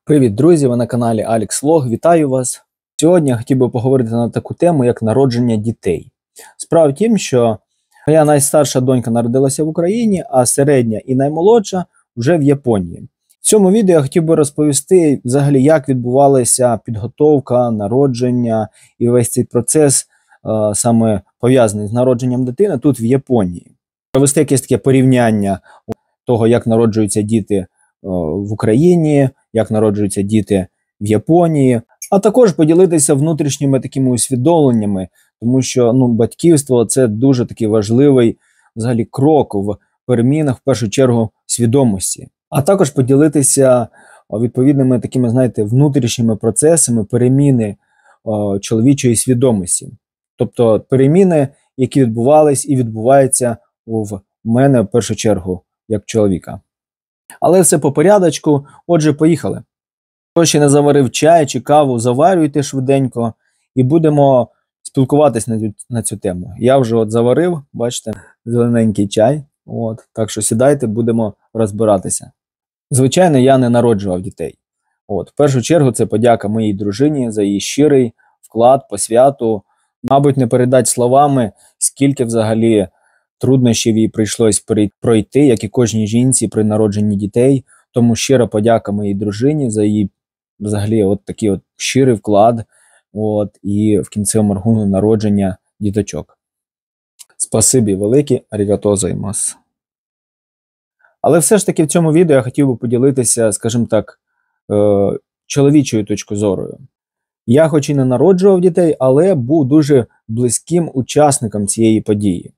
Привіт, друзі! Ви на каналі Alex Vlog. Вітаю вас! Сьогодні я хотів би поговорити на таку тему, як народження дітей. Справа в тім, що моя найстарша донька народилася в Україні, а середня і наймолодша вже в Японії. В цьому відео я хотів би розповісти, взагалі, як відбувалася підготовка, народження і весь цей процес, саме пов'язаний з народженням дитини тут в Японії. Провести якесь таке порівняння того, як народжуються діти в Україні, як народжуються діти в Японії, а також поділитися внутрішніми такими усвідомленнями, тому що батьківство – це дуже такий важливий взагалі крок в перемінах, в першу чергу, свідомості. А також поділитися відповідними такими, знаєте, внутрішніми процесами переміни чоловічої свідомості. Тобто переміни, які відбувались і відбуваються в мене в першу чергу, як чоловіка. Але все по порядочку, отже, поїхали. Хто ще не заварив чай чи каву, заварюйте швиденько і будемо спілкуватися на цю тему. Я вже заварив, бачите, зелененький чай, так що сідайте, будемо розбиратися. Звичайно, я не народжував дітей. В першу чергу це подяка моїй дружині за її щирий вклад, посвяту. Мабуть, не передати словами, скільки взагалі труднощів їй прийшлось пройти, як і кожній жінці при народженні дітей. Тому щира подяка моїй дружині за її взагалі такий щирий вклад і в кінцевому рахунку народження діточок. Спасибі велике, арігато гозаймасу. Але все ж таки в цьому відео я хотів би поділитися, скажімо так, чоловічою точкою зору. Я хоч і не народжував дітей, але був дуже близьким учасником цієї події.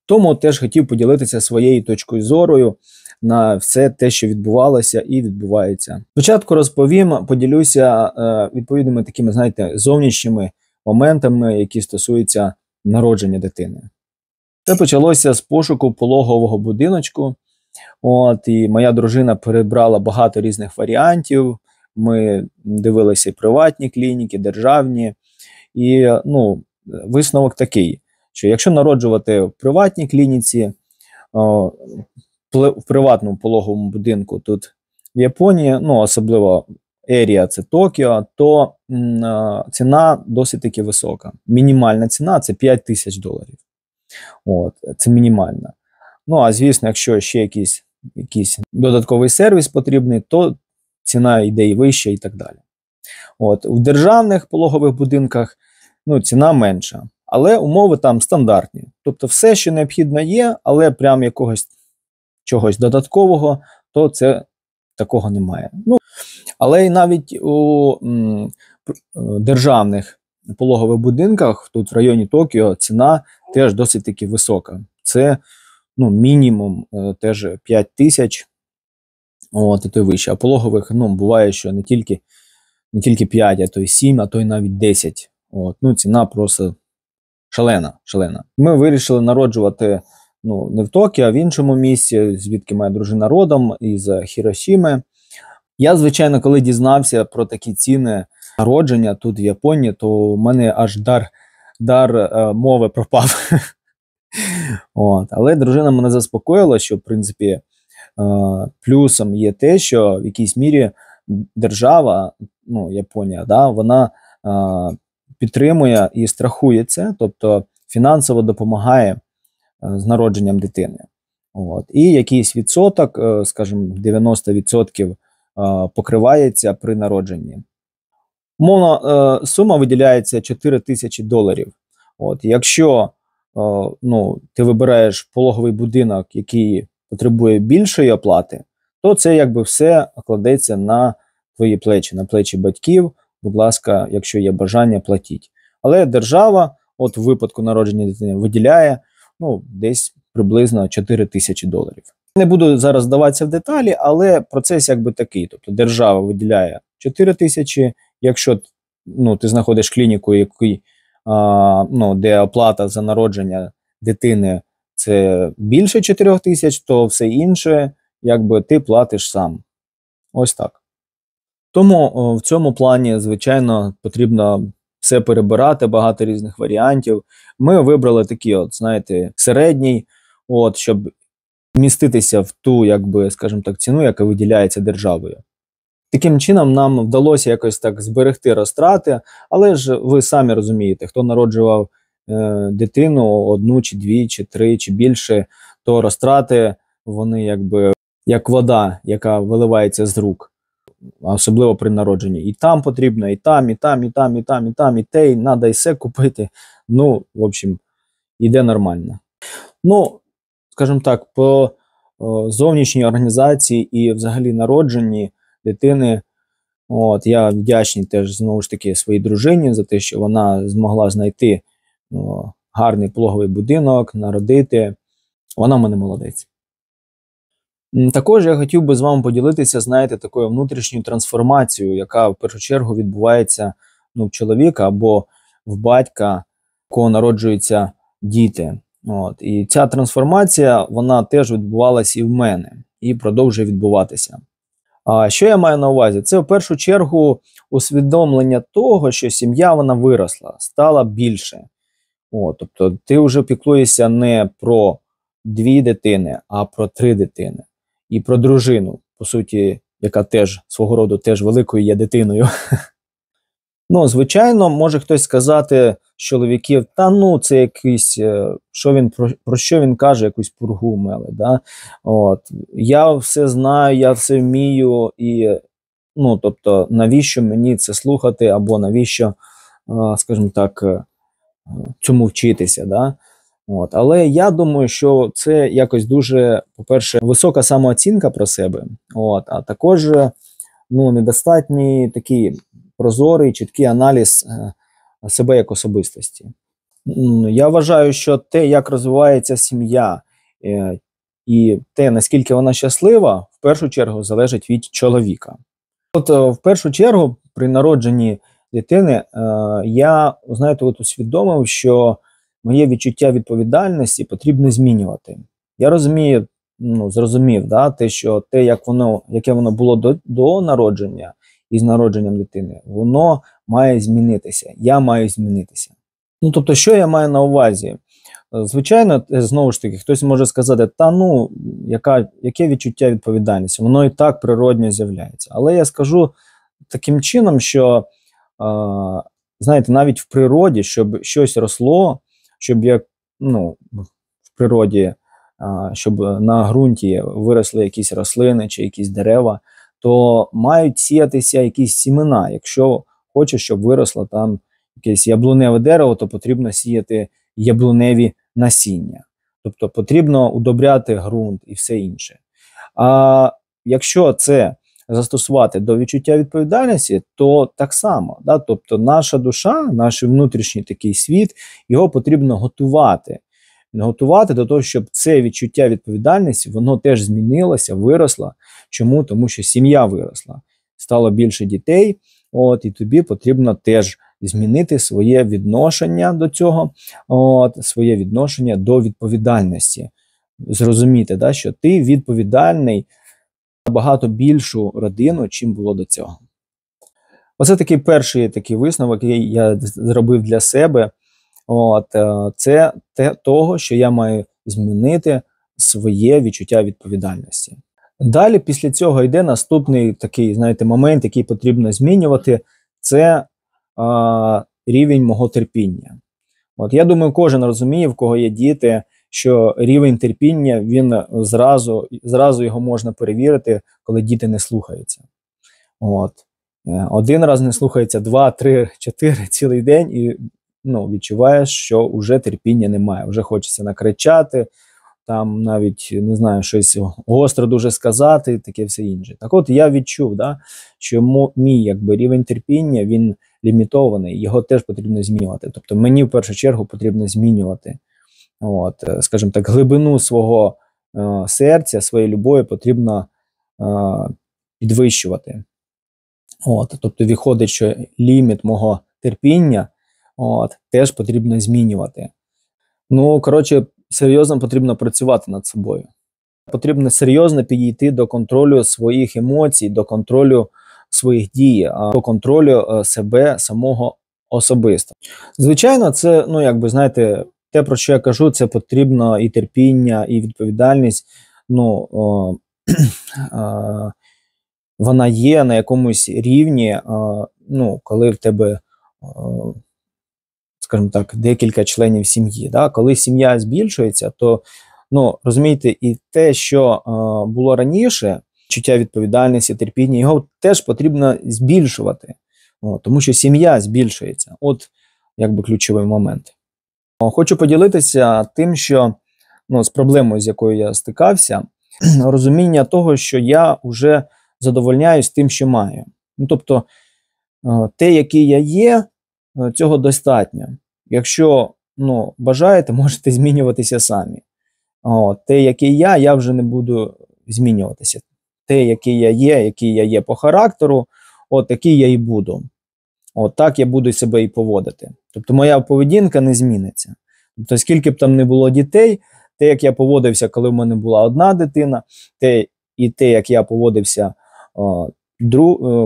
Тому теж хотів поділитися своєю точкою зору на все те, що відбувалося і відбувається. Спочатку поділюся відповідними такими, знаєте, зовнішніми моментами, які стосуються народження дитини. Це почалося з пошуку пологового будиночку. І моя дружина перебрала багато різних варіантів. Ми дивилися і приватні клініки, державні. І висновок такий, що якщо народжувати в приватній клініці, в приватному пологовому будинку тут в Японії, особливо ерія це Токіо, то ціна досить таки висока. Мінімальна ціна – це $5000. Це мінімальна. А звісно, якщо ще якийсь додатковий сервіс потрібний, то ціна йде і вища і так далі. В державних пологових будинках ціна менша. Але умови там стандартні. Тобто все, що необхідно є, але прям чогось додаткового, то це такого немає. Але і навіть у державних пологових будинках, тут в районі Токіо, ціна теж досить таки висока. Це мінімум теж 5000, і то й вище. А пологових буває, що не тільки 5, а то й 7, а то й навіть 10. Ціна просто шалена. Ми вирішили народжувати не в Токіо, а в іншому місці, звідки моя дружина родом, із Хіросіми. Я, звичайно, коли дізнався про такі ціни народження тут в Японії, то у мене аж дар мови пропав. Але дружина мене заспокоїла, що, в принципі, плюсом є те, що в якійсь мірі держава, Японія, вона підтримує і страхує це, тобто фінансово допомагає з народженням дитини. І якийсь відсоток, скажімо, 90% покривається при народженні. Умовно, сума виділяється $4000. Якщо ти вибираєш пологовий будинок, який потребує більшої оплати, то це все кладеться на твої плечі, на плечі батьків. Будь ласка, якщо є бажання, платіть. Але держава, в випадку народження дитини, виділяє десь приблизно $4000. Не буду зараз вдаватися в деталі, але процес такий. Тобто держава виділяє 4000, якщо ти знаходиш клініку, де оплата за народження дитини це більше 4000, то все інше ти платиш сам. Ось так. Тому в цьому плані, звичайно, потрібно все перебирати, багато різних варіантів. Ми вибрали такий, середній, щоб вміститися в ту, скажімо так, ціну, яка виділяється державою. Таким чином нам вдалося якось так зберегти розтрати, але ж ви самі розумієте, хто народжував дитину одну, чи дві, чи три, чи більше, то розтрати вони якби як вода, яка виливається з рук, особливо при народженні. І там потрібно, і там, і там, і там, і там, і там, і те, і треба і все купити. Ну, в общем, іде нормально. Ну, скажімо так, по зовнішній організації і взагалі народженні дитини, от, я вдячний теж, знову ж таки, своїй дружині за те, що вона змогла знайти гарний пологовий будинок, народити. Вона в мене молодець. Також я хотів би з вами поділитися, знаєте, такою внутрішньою трансформацією, яка в першу чергу відбувається в чоловіка або в батька, у кого народжуються діти. От. І ця трансформація, вона теж відбувалася і в мене, і продовжує відбуватися. А що я маю на увазі? Це в першу чергу усвідомлення того, що сім'я вона виросла, стала більше. От, тобто ти вже піклуєшся не про 2 дитини, а про 3 дитини. І про дружину, по суті, яка теж свого роду теж великою є дитиною. Ну, звичайно, може хтось сказати з чоловіків, та ну, це якийсь, про що він каже, якусь пургу меле, да? От. Я все знаю, я все вмію, і, ну, тобто, навіщо мені це слухати, або навіщо, скажімо так, цьому вчитися, да? От. Але я думаю, що це якось дуже, по-перше, висока самооцінка про себе, от, а також недостатній такий прозорий, чіткий аналіз себе як особистості. Я вважаю, що те, як розвивається сім'я, і те, наскільки вона щаслива, в першу чергу залежить від чоловіка. От в першу чергу при народженні дитини я, знаєте, усвідомив, що моє відчуття відповідальності потрібно змінювати. Я розумію, зрозумів, да, яке воно було до народження і з народженням дитини, воно має змінитися. Я маю змінитися. Ну, тобто, що я маю на увазі? Звичайно, знову ж таки, хтось може сказати, яке відчуття відповідальності? Воно і так природньо з'являється. Але я скажу таким чином, що, знаєте, навіть в природі, щоб щось росло, щоб в природі, щоб на ґрунті виросли якісь рослини чи якісь дерева, то мають сіятися якісь сімена. Якщо хочеш, щоб виросло там якесь яблуневе дерево, то потрібно сіяти яблуневі насіння. Тобто потрібно удобряти ґрунт і все інше. А якщо це застосувати до відчуття відповідальності, то так само. Да? Тобто наша душа, наш внутрішній такий світ, його потрібно готувати. Готувати до того, щоб це відчуття відповідальності, воно теж змінилося, виросло. Чому? Тому що сім'я виросла. Стало більше дітей, і тобі потрібно теж змінити своє відношення до цього, своє відношення до відповідальності. Зрозуміти, да, що ти відповідальний за багато більшу родину, чим було до цього. Оце такий перший такий висновок, який я зробив для себе. Це того, що я маю змінити своє відчуття відповідальності. Далі після цього йде наступний такий, знаєте, момент, який потрібно змінювати, це рівень мого терпіння. Я думаю, кожен розуміє, в кого є діти, що рівень терпіння, він зразу його можна перевірити, коли діти не слухаються. Один раз не слухається, 2, 3, 4 цілий день і відчуваєш, що вже терпіння немає, вже хочеться накричати, там навіть, не знаю, щось гостро дуже сказати і таке все інше. Так от я відчув, да, що мій рівень терпіння, він лімітований, його теж потрібно змінювати. Тобто мені в першу чергу потрібно змінювати, скажімо так, глибину свого серця, своєї любові потрібно підвищувати. Тобто виходить, що ліміт мого терпіння теж потрібно змінювати. Серйозно потрібно працювати над собою. Потрібно серйозно підійти до контролю своїх емоцій, до контролю своїх дій, до контролю себе самого особисто. Звичайно, це, знаєте, те, про що я кажу, це потрібно і терпіння, і відповідальність, вона є на якомусь рівні, ну, коли в тебе, скажімо так, декілька членів сім'ї. Да? Коли сім'я збільшується, то, ну, розумієте, і те, що було раніше, чуття відповідальності, терпіння, його теж потрібно збільшувати, тому що сім'я збільшується. От, якби ключовий момент. Хочу поділитися тим, що, ну, з проблемою, з якою я стикався, розуміння того, що я вже задовольняюсь тим, що маю. Ну, тобто, те, який я є, цього достатньо. Якщо, ну, бажаєте, можете змінюватися самі. Те, який я вже не буду змінюватися. Те, який я є по характеру, от такий я і буду. От так я буду себе і поводити. Тобто моя поведінка не зміниться. Тобто, скільки б там не було дітей, те, як я поводився, коли в мене була одна дитина, те, як я поводився,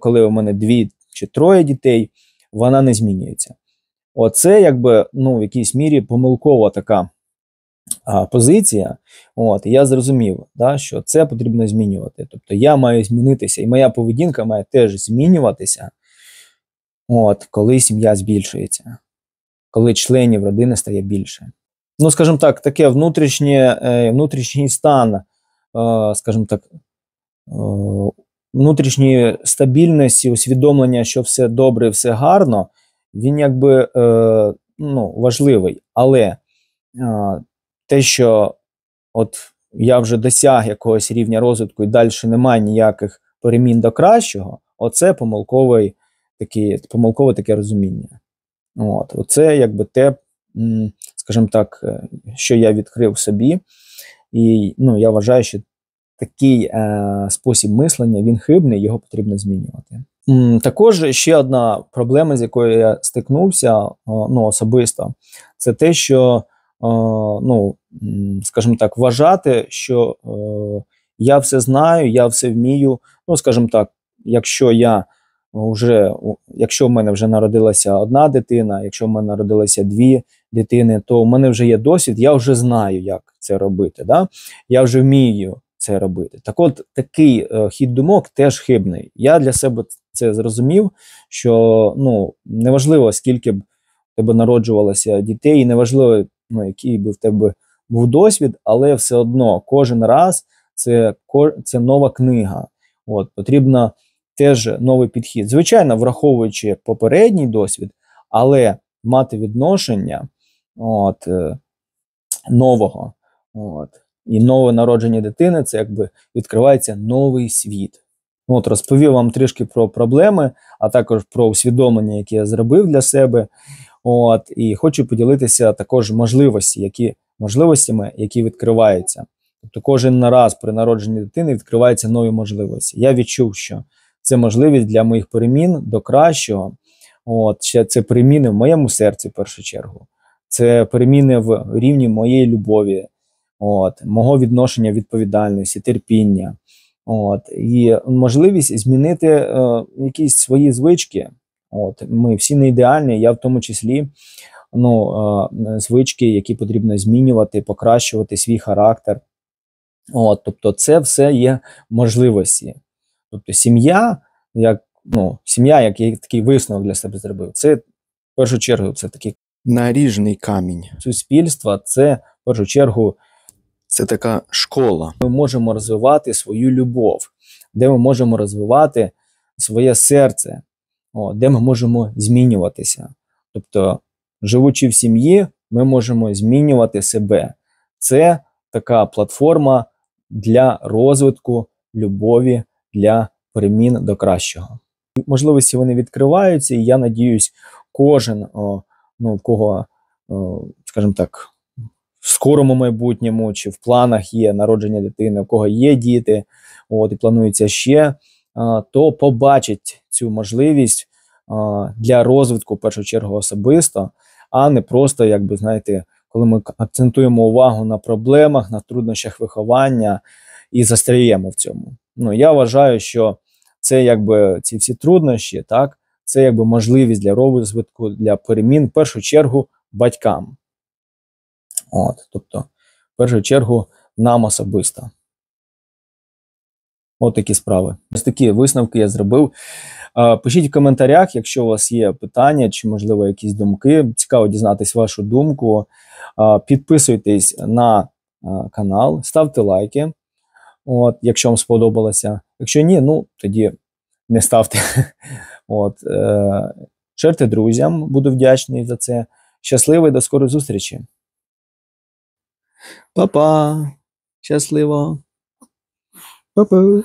коли у мене 2 чи 3 дітей, вона не змінюється. Оце, якби, ну, в якійсь мірі помилкова така позиція. От, і я зрозумів, да, що це потрібно змінювати. Тобто я маю змінитися, і моя поведінка має теж змінюватися, от, коли сім'я збільшується, коли членів родини стає більше. Ну, скажімо так, таке внутрішній стан, скажімо так, внутрішньої стабільності, усвідомлення, що все добре, все гарно, він якби, ну, важливий. Але те, що от я вже досяг якогось рівня розвитку і далі немає ніяких перемін до кращого, оце помилкове таке розуміння. От, оце якби те, скажімо так, що я відкрив собі. І, ну, я вважаю, що такий спосіб мислення, він хибний, його потрібно змінювати. Також ще одна проблема, з якою я стикнувся, ну, особисто, це те, що, ну, скажімо так, вважати, що я все знаю, я все вмію. Ну, скажімо так, якщо в мене вже народилася одна дитина, якщо в мене народилося 2 дитини, то в мене вже є досвід, я вже знаю, як це робити. Да? Я вже вмію це робити. Так от, такий хід думок теж хибний. Я для себе це зрозумів, що, ну, неважливо, скільки б в тебе народжувалося дітей, і неважливо, ну, який би в тебе був досвід, але все одно кожен раз це нова книга. От, потрібно теж новий підхід. Звичайно, враховуючи попередній досвід, але мати відношення нового. І нове народження дитини, це якби відкривається новий світ. От, розповів вам трішки про проблеми, а також про усвідомлення, які я зробив для себе. От, і хочу поділитися також можливостями, які відкриваються. Тобто кожен раз при народженні дитини відкриваються нові можливості. Я відчув, що це можливість для моїх перемін до кращого. От, це переміни в моєму серці, в першу чергу. Це переміни в рівні моєї любові, мого відношення відповідальності, терпіння. І можливість змінити якісь свої звички. Ми всі не ідеальні, я в тому числі, звички, які потрібно змінювати, покращувати свій характер. Тобто це все є можливості. Тобто сім'я, як я такий висновок для себе зробив, це в першу чергу це такий наріжний камінь. Суспільство, це в першу чергу це така школа. Ми можемо розвивати свою любов, де ми можемо розвивати своє серце, де ми можемо змінюватися. Тобто, живучи в сім'ї, ми можемо змінювати себе. Це така платформа для розвитку любові, для перемін до кращого. Можливості вони відкриваються, і я надіюсь, кожен, у кого, скажімо так, в скорому майбутньому чи в планах є народження дитини, у кого є діти, і планується ще, то побачить цю можливість для розвитку, в першу чергу, особисто, а не просто, коли ми акцентуємо увагу на проблемах, на труднощах виховання і застряємо в цьому. Я вважаю, що це ці всі труднощі, це можливість для розвитку, для перемін, в першу чергу, батькам. Тобто, в першу чергу, нам особисто. От такі справи. Ось такі висновки я зробив. Пишіть в коментарях, якщо у вас є питання чи, можливо, якісь думки. Цікаво дізнатись вашу думку. Підписуйтесь на канал, ставте лайки, от, якщо вам сподобалося. Якщо ні, ну тоді не ставте. От, шерте друзям, буду вдячний за це. Щасливо і до скорої зустрічі. Па-па! Щасливо! Па-па!